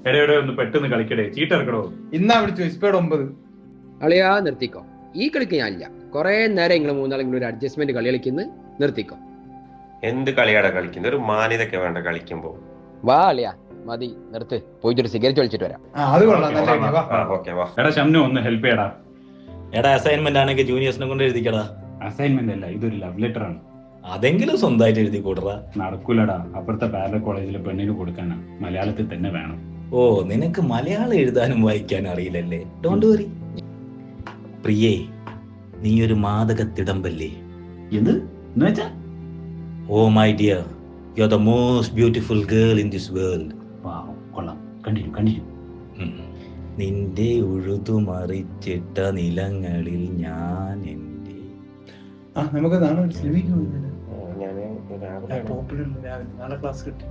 എടയുടെ ഒന്ന് പെട്ടെന്ന് കളിക്കടേ, ചീട്ടിറക്കടോ. ഇന്നാ വിളിച്ചു സ്പീഡ് 9. അളിയാ നിർത്തിക്കോ, ഈ കളിക്ക് ഞാനില്ല. കുറെ നേരം നിങ്ങൾ മൂന്നാളെങ്കിലും ഒരു അഡ്ജസ്റ്റ്മെന്റ് കളി കളിക്കുന്നു, നിർത്തിക്കോ. എന്ത് കളിയാടാ കളിക്കുന്നത്? ഒരു മാന്യതൊക്കെ വേണ്ട കളിക്കുമ്പോ. വാ അളിയാ, മതി, നിർത്ത്. പോയിട്ടൊരു സിഗരറ്റ് വലിച്ചിട്ട് വരാം. അത് കൊള്ളാം, നല്ല idea. വാ. എടാ ഷംനു ഒന്ന് ഹെൽപ്പ് ചെയ്യടാ. എടാ അസൈൻമെന്റ് ആണെങ്കിൽ ജൂനിയേഴ്സിനെ കൊണ്ട് എഴുതിക്കടാ. അസൈൻമെന്റ് അല്ല, ഇതൊരു ലവ് ലെറ്റർ ആണ്. അതെങ്കിലും സ്വന്തമായിട്ട് എഴുതി കൂടറാ. നടക്കൂലടാ, അപ്പുറത്തെ പാരലൽ കോളേജിലെ പെണ്ണിന് കൊടുക്കാനാ. മലയാളത്തിൽ തന്നെ വേണം. ഓ, നിനക്ക് മലയാളം എഴുതാനും വായിക്കാനും അറിയില്ലല്ലേ? Don't worry. പ്രിയേ, നീ ഒരു മാദകത്തിടമ്പല്ലേ? എന്ത് എന്നുവെച്ചാ? Oh my dear, you are the most beautiful girl in this world. കൊള്ളാം, കണ്ടിന്യൂ. നിന്റെ ഉഴുതുമറിച്ചിട്ട നിലങ്ങളിൽ ഞാൻ എൻ്റെ നമുക്ക് നാളെ ക്ലാസ് കിട്ടി.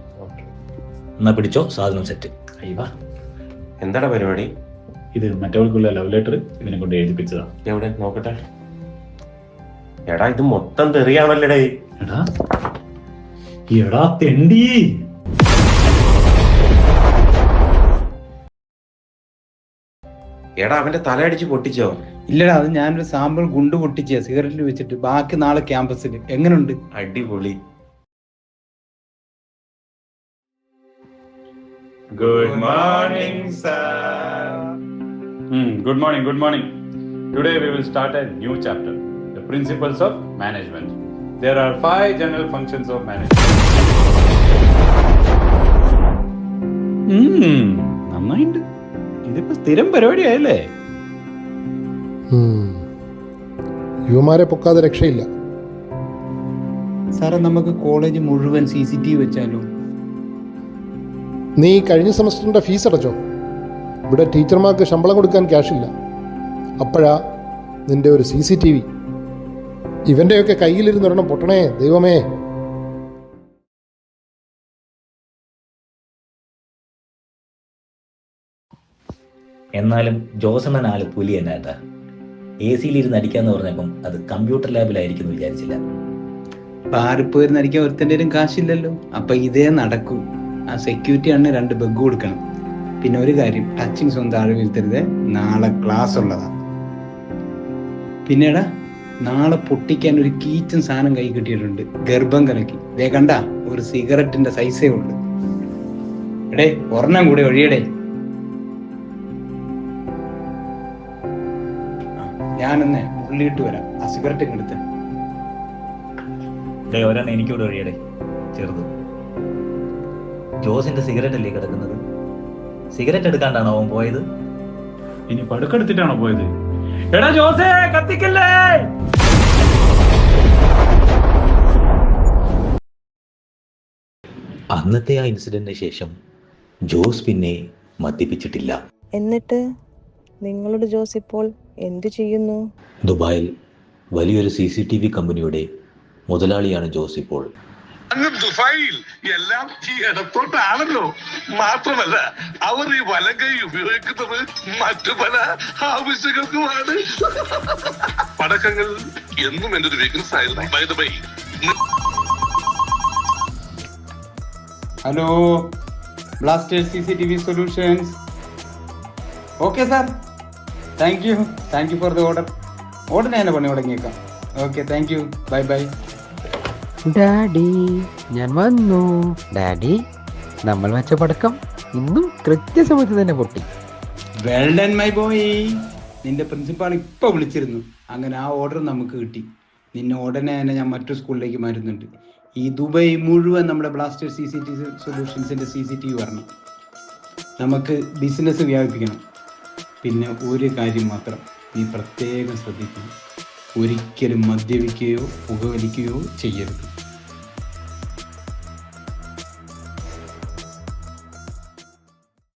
എന്നാ പിടിച്ചോ, സാധനം സെറ്റ്. എന്താടാ പരിപാടി? ഇത് മറ്റവൾക്കുള്ള ലവ് ലെറ്റർ ഇതിനെ കൊണ്ട് എഴുതിപ്പിച്ചതാ. എവിടെ നോക്കട്ടെ. എടാ ഇത് മൊത്തം തെറിയാണല്ലേ. എടാ തെണ്ടി, എടാ അവന്റെ തല അടിച്ച് പൊട്ടിച്ചോ? ഇല്ലടാ, അത് ഞാനൊരു സാമ്പിൾ ഗുണ്ട് പൊട്ടിച്ച സിഗരറ്റിൽ വെച്ചിട്ട് ബാക്കി നാളെ ക്യാമ്പസിൽ. എങ്ങനെയുണ്ട്? അടിപൊളി. Good morning, sir. Good morning. Today we will start a new chapter, the principles of management. There are 5 general functions of management. നന്നായിണ്ട്. ഇതിപ്പോ സ്ഥിരം പരിപാടിയായല്ലേ? യുവമാരെ പൊക്കാതെ രക്ഷയില്ല. സാറേ, നമുക്ക് കോളേജ് മുഴുവൻ CCTV വെച്ചാലോ? നീ കഴിഞ്ഞ സെമസ്റ്ററിന്റെ ഫീസ് അടച്ചോ? ഇവിടെ ടീച്ചർമാർക്ക് ശമ്പളം കൊടുക്കാൻ ക്യാഷില്ല. അപ്പോഴാ നിന്റെ ഒരു CCTV. ഇവന്റെയൊക്കെ കയ്യിലിരുന്നൊരെണ്ണം പൊട്ടണേ ദൈവമേ. എന്നാലും ജോസണ്ണൻ ആള് പുലി എന്നാട്ടാ. AC-ലിരുന്ന് അടിക്കാന്ന് പറഞ്ഞപ്പം അത് കമ്പ്യൂട്ടർ ലാബിലായിരിക്കും വിചാരിച്ചില്ല. പാറിപ്പോയിരുന്ന് അടിക്കാൻ ഒരുത്തൻ്റെയും കാശില്ലല്ലോ. അപ്പൊ ഇതേ നടക്കൂ. ആ സെക്യൂരിറ്റി ആണ് 2 ബഗ് കൊടുക്കണം. പിന്നെ ഒരു കാര്യം, ടച്ചിങ് സ്വന്തം ആഴ് വീഴ്ത്തരുത്. നാളെ ക്ലാസ് ഉള്ളതാ. പിന്നെടാ, നാളെ പൊട്ടിക്കാൻ ഒരു കീച്ചൻ സാധനം കൈ കിട്ടിയിട്ടുണ്ട്, ഗർഭം കലക്കി. ദേ കണ്ട, ഒരു സിഗരറ്റിന്റെ സൈസേ ഉള്ളു. എടേ, ഒരെണ്ണം കൂടെ ഒഴിയടേ. ഞാനെന്നെ ഉള്ളിയിട്ട് വരാം. ആ സിഗരറ്റ് എടുത്ത് ഒരെണ്ണം എനിക്കൂടെ ഒഴിയടേ, ചെറുത്. ജോസിന്റെ സിഗരറ്റ് അല്ലേ കിടക്കുന്നത്? സിഗരറ്റ് എടുക്കാണ്ടാണോ അവൻ പോയത്? ഇനി പടുക്കെടുത്തിട്ടാണോ പോയത്? എടാ ജോസേ, കത്തിക്കല്ലേ! അന്നത്തെ ആ ഇൻസിഡന്റിന് ശേഷം ജോസ് പിന്നെ മദ്യപിച്ചിട്ടില്ല. എന്നിട്ട് നിങ്ങളുടെ ജോസ് ഇപ്പോൾ എന്തു ചെയ്യുന്നു? ദുബായിൽ വലിയൊരു CCTV കമ്പനിയുടെ മുതലാളിയാണ് ജോസ് ഇപ്പോൾ. അങ്ങ് ദുബായിൽ എല്ലാം ഈ ഇടത്തോട്ടാണല്ലോ. മാത്രമല്ല, അവർ ഈ വലങ്കൈ ഉപയോഗിക്കുന്നത് മറ്റു പല ആവശ്യങ്ങൾക്കുമാണ്. പടക്കങ്ങൾ എന്നും എന്റെ ഒരു വീക്ക്നെസ് ആയിരുന്നു. By the by. Hello, Blasters CCTV solutions. Okay sir, thank you for the order. Order ഞാൻ പണി തുടങ്ങിയേക്കാം. Okay, thank you, bye. Daddy, ഞാൻ വന്നു. ഡാഡി, നമ്മൾ വെച്ച പടക്കം ഇന്നും കൃത്യസമയത്ത് തന്നെ പൊട്ടി. Well done my boy. നിന്റെ പ്രിൻസിപ്പാൾ ഇപ്പൊ വിളിച്ചിരുന്നു. അങ്ങനെ ആ ഓർഡർ നമുക്ക് കിട്ടി. നിന്നെ ഉടനെ തന്നെ ഞാൻ മറ്റൊരു സ്കൂളിലേക്ക് മാറ്റുന്നുണ്ട്. ഈ ദുബായ് മുഴുവൻ നമ്മുടെ ബ്ലാസ്റ്റേഴ്സ് CCTV സൊല്യൂഷൻസിന്റെ CCTV വരണം. നമുക്ക് ബിസിനസ് വ്യാപിപ്പിക്കണം. പിന്നെ ഒരു കാര്യം മാത്രം നീ പ്രത്യേകം ശ്രദ്ധിക്കണം, ഒരിക്കലും മദ്യപിക്കുകയോ പുകവലിക്കുകയോ ചെയ്യരുത്.